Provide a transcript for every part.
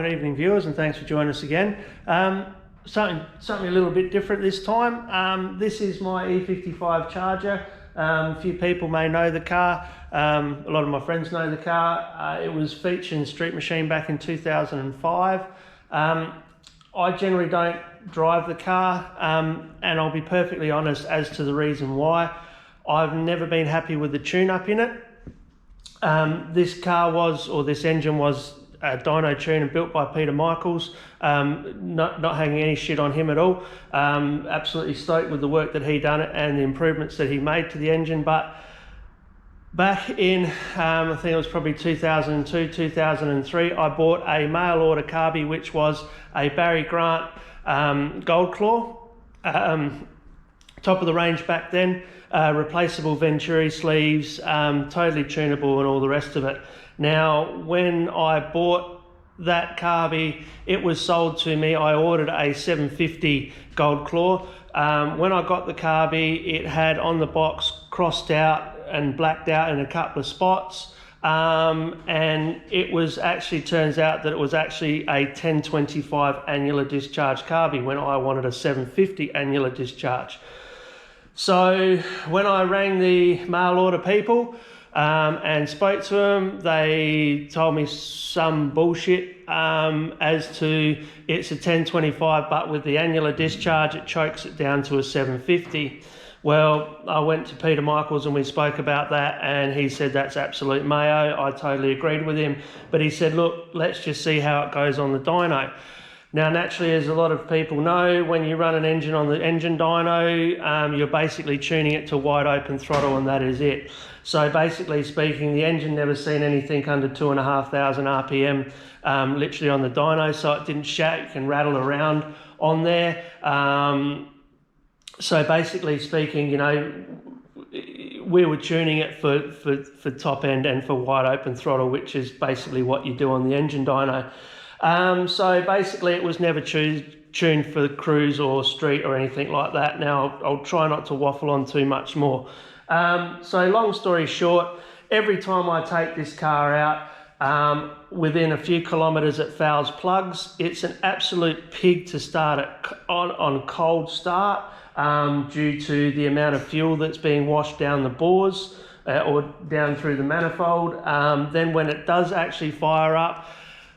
good evening viewers, and thanks for joining us again. Something a little bit different this time. This is my E55 Charger. A few people may know the car. A lot of my friends know the car. It was featured in Street Machine back in 2005. I generally don't drive the car, and I'll be perfectly honest as to the reason why. I've never been happy with the tune-up in it. This engine was a dyno tune and built by Peter Michaels. Not hanging any shit on him at all. Absolutely stoked with the work that he done and the improvements that he made to the engine. But back in, I think it was probably 2002, 2003, I bought a mail order Carbie, which was a Barry Grant Gold Claw. Top of the range back then, replaceable Venturi sleeves, totally tunable and all the rest of it. Now, when I bought that Carbie, it was sold to me. I ordered a 750 Gold Claw. When I got the Carbie, it had on the box crossed out and blacked out in a couple of spots. And it was actually, turns out that it was actually a 1025 annular discharge Carbie when I wanted a 750 annular discharge. So when I rang the mail order people and spoke to them, they told me some bullshit as to it's a 1025, but with the annular discharge it chokes it down to a 750. Well, I went to Peter Michaels and we spoke about that, and he said that's absolute mayo. I totally agreed with him, but he said, look, let's just see how it goes on the dyno. Now, naturally, as a lot of people know, when you run an engine on the engine dyno, you're basically tuning it to wide open throttle, and that is it. So basically speaking, the engine never seen anything under 2,500 RPM, literally on the dyno, so it didn't shake and rattle around on there. So basically speaking, you know, we were tuning it for top end and for wide open throttle, which is basically what you do on the engine dyno. So basically it was never tuned for cruise or street or anything like that. Now I'll try not to waffle on too much more. So long story short, every time I take this car out, within a few kilometres it fouls plugs. It's an absolute pig to start it on cold start, due to the amount of fuel that's being washed down the bores or down through the manifold. Then when it does actually fire up,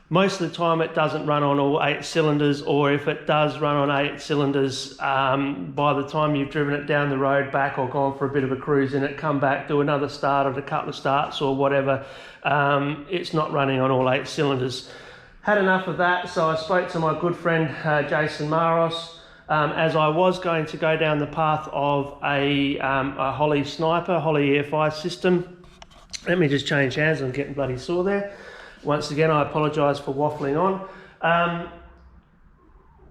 most of the time it doesn't run on all 8 cylinders, or if it does run on 8 cylinders, by the time you've driven it down the road back or gone for a bit of a cruise in it, come back, do another start or a couple of starts or whatever, it's not running on all 8 cylinders. Had enough of that, so I spoke to my good friend Jason Maros, as I was going to go down the path of a Holly Sniper, Holly E55 system. Let me just change hands, I'm getting bloody sore there. Once again, I apologise for waffling on.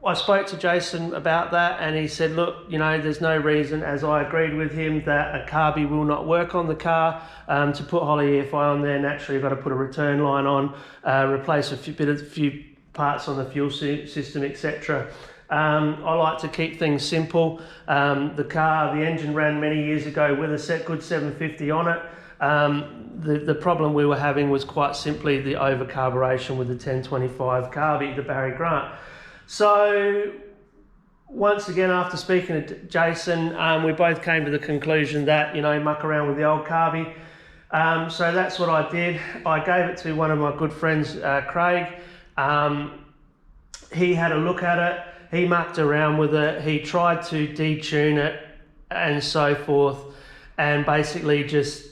I spoke to Jason about that, and he said, look, you know, there's no reason, as I agreed with him, that a Carbie will not work on the car. To put Holly EFI on there, naturally you've got to put a return line on, replace a few parts on the fuel system, etc. I like to keep things simple. The engine ran many years ago with a good 750 on it. The problem we were having was quite simply the overcarburation with the 1025 Carbie, the Barry Grant. So once again, after speaking to Jason, we both came to the conclusion that, you know, muck around with the old Carbie. So that's what I did. I gave it to one of my good friends, Craig. He had a look at it. He mucked around with it. He tried to detune it and so forth. And basically just,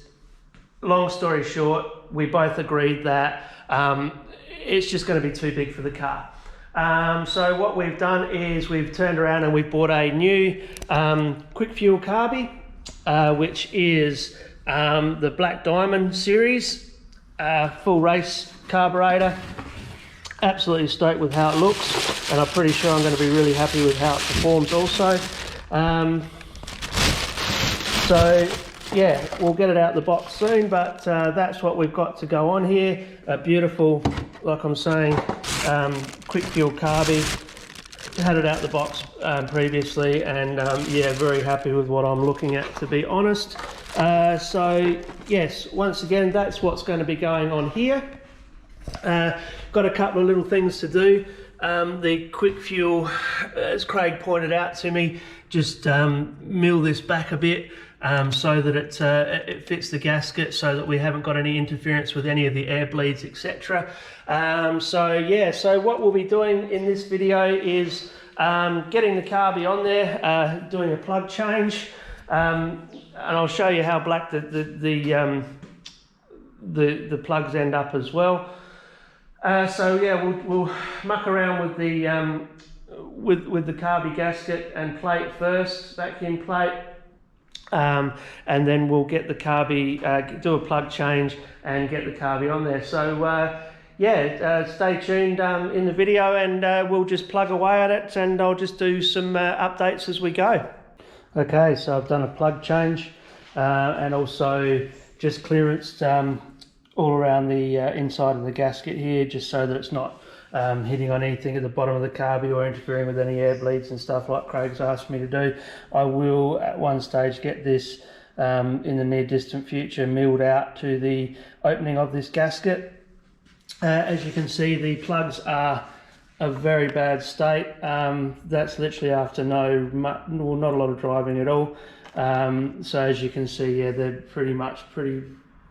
long story short, we both agreed that it's just going to be too big for the car. So what we've done is we've turned around and we've bought a new quick fuel Carbie, which is the Black Diamond series, full race carburetor. Absolutely stoked with how it looks, and I'm pretty sure I'm going to be really happy with how it performs also. So yeah, we'll get it out the box soon, but that's what we've got to go on here. A beautiful, like I'm saying, quick fuel Carbie. Had it out the box previously, and yeah, very happy with what I'm looking at, to be honest. So yes, once again, that's what's going to be going on here. Got a couple of little things to do. The quick fuel, as Craig pointed out to me, just mill this back a bit so that it fits the gasket, so that we haven't got any interference with any of the air bleeds, etc. So yeah, so what we'll be doing in this video is getting the Carbie on there, doing a plug change, and I'll show you how black the plugs end up as well. So yeah, we'll muck around with the Carbie gasket and plate first, vacuum plate, and then we'll get the Carbie, do a plug change and get the Carbie on there. So yeah, stay tuned in the video, and we'll just plug away at it, and I'll just do some updates as we go. Okay, so I've done a plug change and also just clearanced all around the inside of the gasket here, just so that it's not hitting on anything at the bottom of the Carbie or interfering with any air bleeds and stuff like Craig's asked me to do. I will at one stage get this in the near distant future milled out to the opening of this gasket. As you can see, the plugs are a very bad state. That's literally after not a lot of driving at all. So as you can see, yeah, they're pretty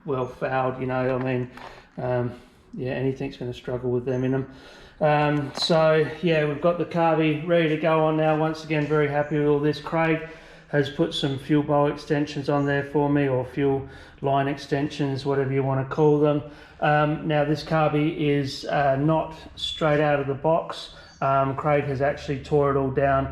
well fouled, you know. I mean, yeah, anything's going to struggle with them in them. So yeah, we've got the Carbie ready to go on now. Once again, very happy with all this. Craig has put some fuel bowl extensions on there for me, or fuel line extensions, whatever you want to call them. Now this Carbie is not straight out of the box. Craig has actually tore it all down,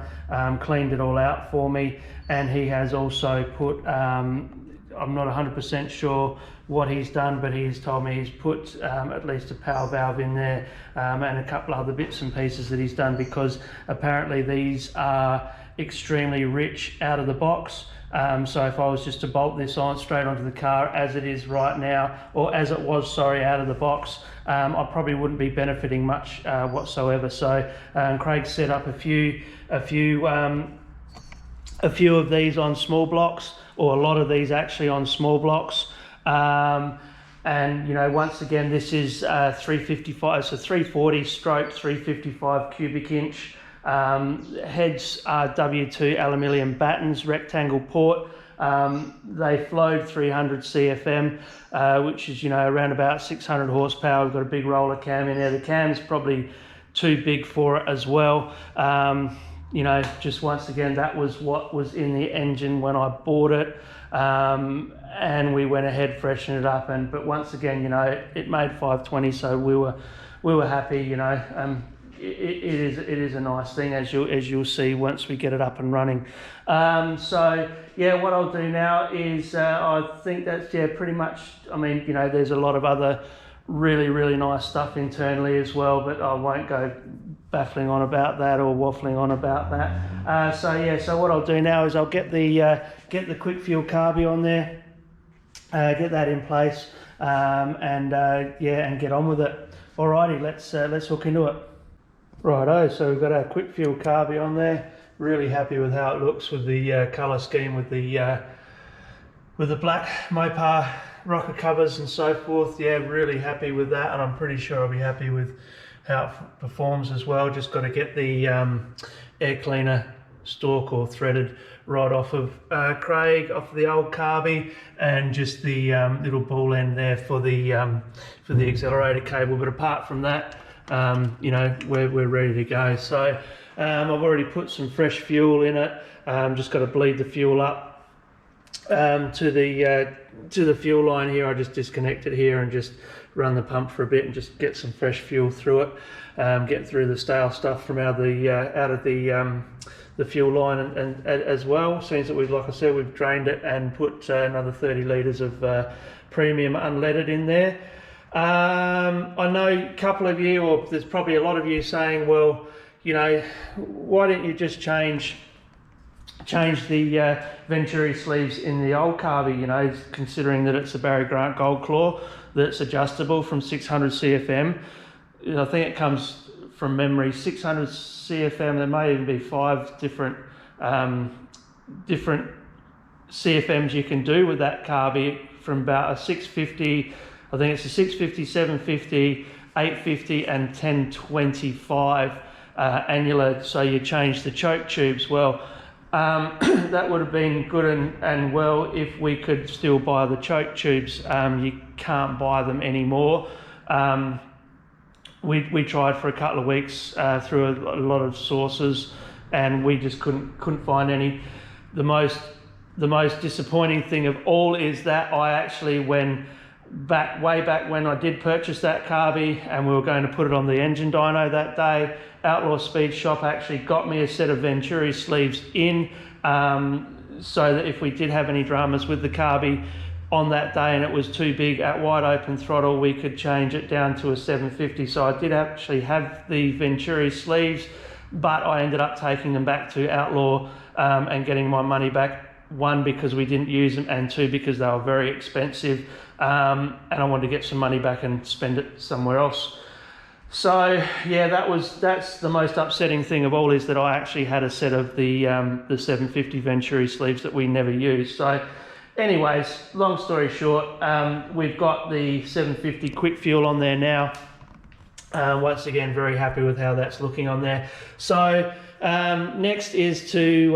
cleaned it all out for me, and he has also put, I'm not 100% sure what he's done, but he's told me he's put at least a power valve in there, and a couple other bits and pieces that he's done, because apparently these are extremely rich out of the box. So if I was just to bolt this on straight onto the car as it is right now, or as it was, sorry, out of the box, I probably wouldn't be benefiting much whatsoever. So Craig set up a few of these on small blocks, or a lot of these actually on small blocks. And you know, once again, this is 355, so 340 stroke 355 cubic inch. Heads are W2 aluminium battens, rectangle port. They flowed 300 CFM, which is, you know, around about 600 horsepower. We've got a big roller cam in there. The cam's probably too big for it as well. You know, just once again, that was what was in the engine when I bought it. And we went ahead, freshened it up, but once again, you know, it made 520, so we were happy. You know, it is a nice thing, as you'll see once we get it up and running. So yeah, what I'll do now is I think that's, yeah, pretty much. I mean, you know, there's a lot of other really nice stuff internally as well, but I won't go baffling on about that or waffling on about that. So yeah, so what I'll do now is I'll get the quick fuel Carbie on there, get that in place, and yeah, and get on with it. Alrighty, let's hook into it. Righto, so we've got our quick fuel Carbie on there. Really happy with how it looks with the colour scheme, with the black Mopar rocker covers and so forth. Yeah, really happy with that, and I'm pretty sure I'll be happy with how it performs as well. Just got to get the air cleaner stalk or threaded rod off of Craig, off of the old Carbie, and just the little ball end there for the accelerator cable. But apart from that, you know, we're ready to go. So I've already put some fresh fuel in it. Just got to bleed the fuel up to the fuel line here. I just disconnect it here and just run the pump for a bit and just get some fresh fuel through it, get through the stale stuff from out of the fuel line, and as well, since that we've, like I said, we've drained it and put another 30 litres of premium unleaded in there. I know a couple of you, or there's probably a lot of you saying, well, you know, why didn't you just change the Venturi sleeves in the old Carbie, you know, considering that it's a Barry Grant Gold Claw that's adjustable from 600 CFM. I think it comes from memory, 600 CFM. There may even be 5 different CFMs you can do with that Carbie, from about a 650, I think it's a 650, 750, 850 and 1025 annular, so you change the choke tubes. Well, that would have been good and well if we could still buy the choke tubes. You can't buy them anymore. We tried for a couple of weeks through a lot of sources, and we just couldn't find any. The most disappointing thing of all is that I actually, way back when I did purchase that Carbie and we were going to put it on the engine dyno that day, Outlaw Speed Shop actually got me a set of Venturi sleeves in, so that if we did have any dramas with the Carbie on that day and it was too big at wide open throttle, we could change it down to a 750. So I did actually have the Venturi sleeves, but I ended up taking them back to Outlaw and getting my money back. One, because we didn't use them, and two, because they were very expensive, and I wanted to get some money back and spend it somewhere else. So yeah, that's the most upsetting thing of all, is that I actually had a set of the 750 Venturi sleeves that we never used. So anyways, long story short, we've got the 750 quick fuel on there now. Once again, very happy with how that's looking on there. So next is to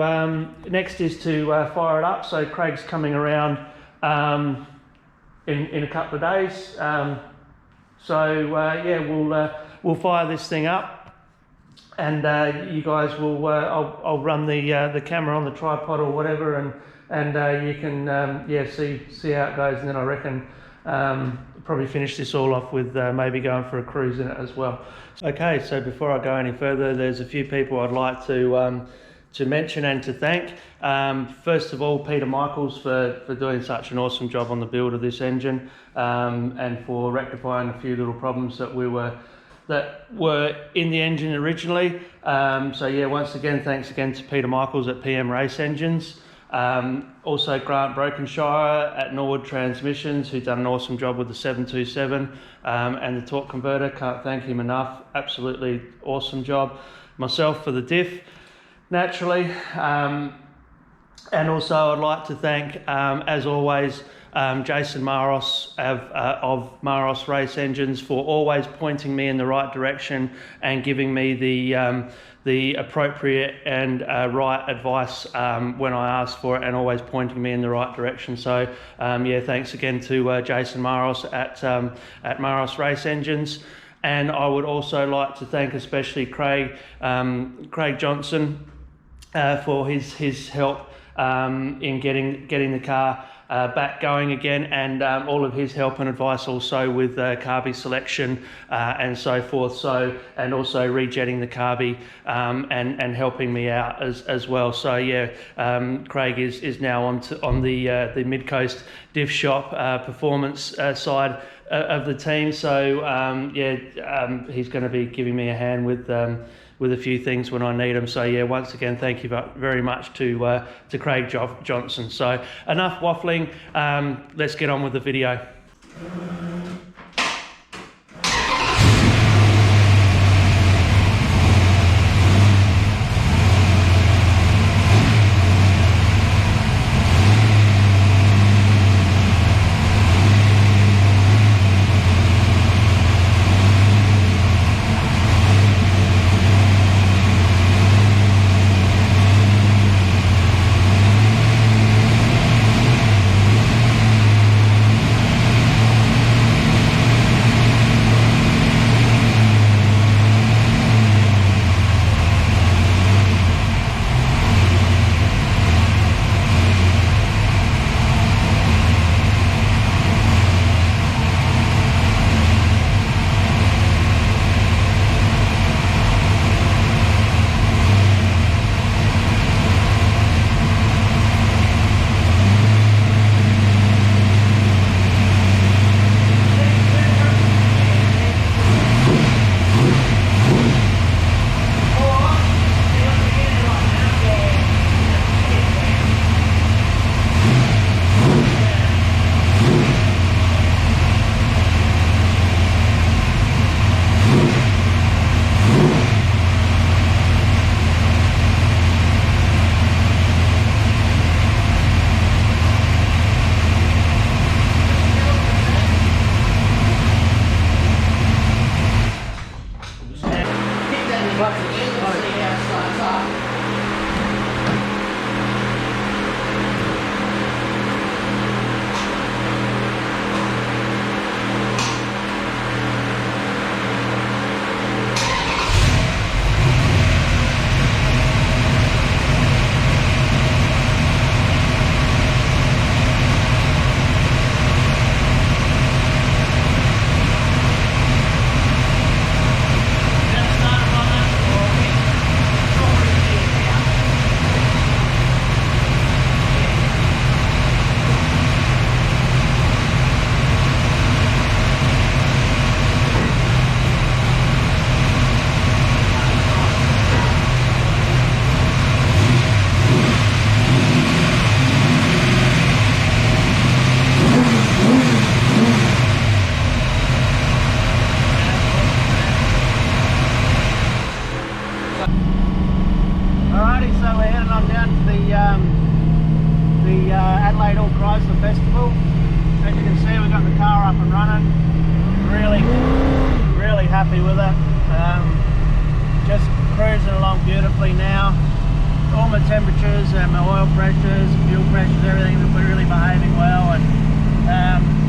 fire it up. So Craig's coming around in a couple of days. Yeah, we'll fire this thing up, and you guys will. I'll run the camera on the tripod or whatever, and you can see how it goes, and then I reckon probably finish this all off with maybe going for a cruise in it as well. Okay, so before I go any further, there's a few people I'd like to mention and to thank. First of all, Peter Michaels for doing such an awesome job on the build of this engine, and for rectifying a few little problems that were in the engine originally. So yeah, once again, thanks again to Peter Michaels at PM Race Engines. Also Grant Brokenshire at Norwood Transmissions, who's done an awesome job with the 727 and the torque converter. Can't thank him enough. Absolutely awesome job. Myself for the diff, naturally. And also I'd like to thank, as always, Jason Maros of Maros Race Engines for always pointing me in the right direction and giving me the appropriate and right advice when I asked for it, and always pointing me in the right direction. So yeah, thanks again to Jason Maros at Maros Race Engines. And I would also like to thank especially Craig Johnson for his help in getting the car back going again, and all of his help and advice also with Carbie selection and so forth. So, and also rejetting the Carbie and helping me out as well. So yeah, Craig is now on the Mid Coast Diff Shop performance side of the team. So he's going to be giving me a hand with a few things when I need them. So yeah, once again, thank you very much to Craig Johnson. So enough waffling, let's get on with the video. Adelaide All Chrysler Festival. As you can see, we've got the car up and running. Really happy with it. Just cruising along beautifully now. All my temperatures and my oil pressures, fuel pressures, everything are really behaving well. And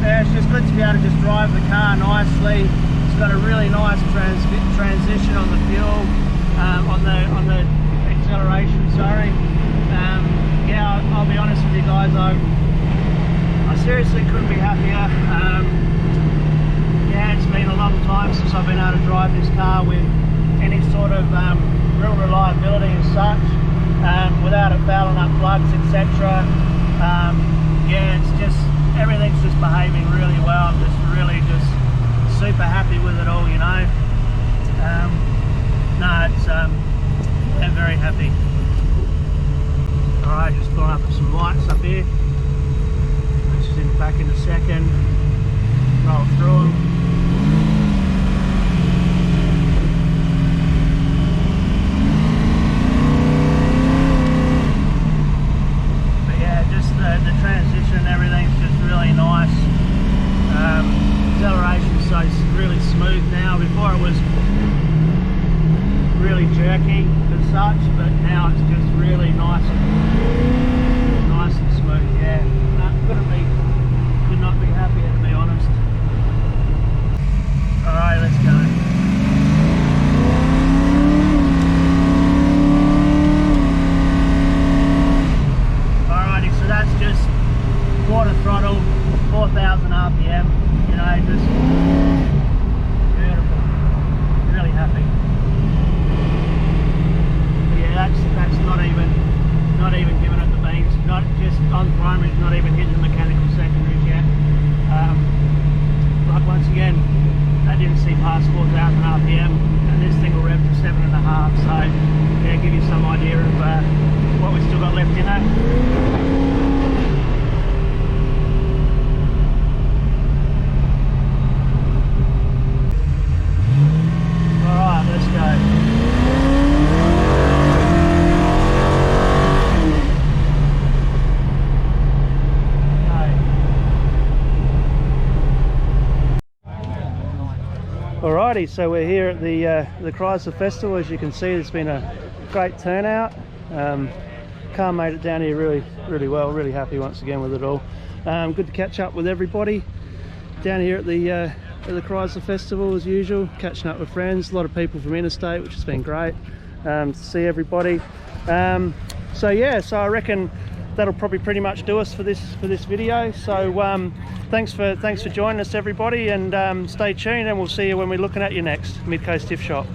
yeah, it's just good to be able to just drive the car nicely. It's got a really nice transition on the fuel, on the acceleration. Sorry. Yeah, I'll be honest with you guys. I seriously couldn't be happier. Yeah, it's been a long time since I've been able to drive this car with any sort of real reliability as such, without it fouling up plugs, etc. Yeah, it's just, everything's just behaving really well. I'm just really super happy with it all, you know. No, it's I'm very happy. Alright, just pulling up some lights up here. Which is back in a second. Roll through them. But yeah, just the transition and everything's just really nice. Acceleration's so really smooth now. Before it was really jerky as such, but now it's just really nice and smooth. Yeah, could not be happier, to be honest. All right, let's go. Alrighty, so that's just quarter throttle, 4,000 RPM. You know, just beautiful. Really happy. That's not even giving it the beans, not just on primaries, not even hitting the mechanical secondaries yet. But once again, that didn't see past 4,000 RPM, and this thing will rev to 7.5, so yeah, give you some idea of what we've still got left in it. Alright, let's go. Alrighty, so we're here at the Chrysler Festival. As you can see, there's been a great turnout. Car made it down here really well. Really happy once again with it all. Good to catch up with everybody down here at the Chrysler Festival as usual. Catching up with friends, a lot of people from interstate, which has been great to see everybody. So yeah, so I reckon that'll probably pretty much do us for this video. So thanks for joining us, everybody, and stay tuned, and we'll see you when we're looking at your next Mid Coast TIFF shop.